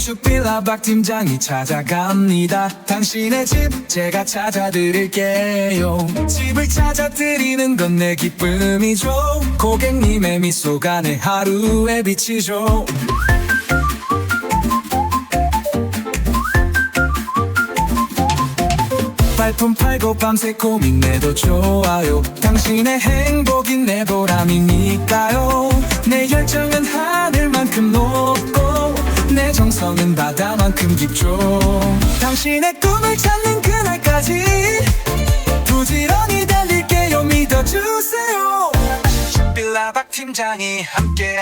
슈필라박 팀장이 찾아갑니다. 당신의 집 제가 찾아드릴게요. 집을 찾아드리는 건 내 기쁨이죠. 고객님의 미소가 내 하루의 빛이죠. 발품 팔고 밤새 고민해도 좋아요. 당신의 행복이 내 보람이니까요. 내 열정은 하늘만큼 높고 내 정성은 바다만큼 깊죠. 당신의 꿈을 찾는 그날까지 부지런히 달릴게요. 믿어주세요. 슈필라박 팀장이 함께합니다.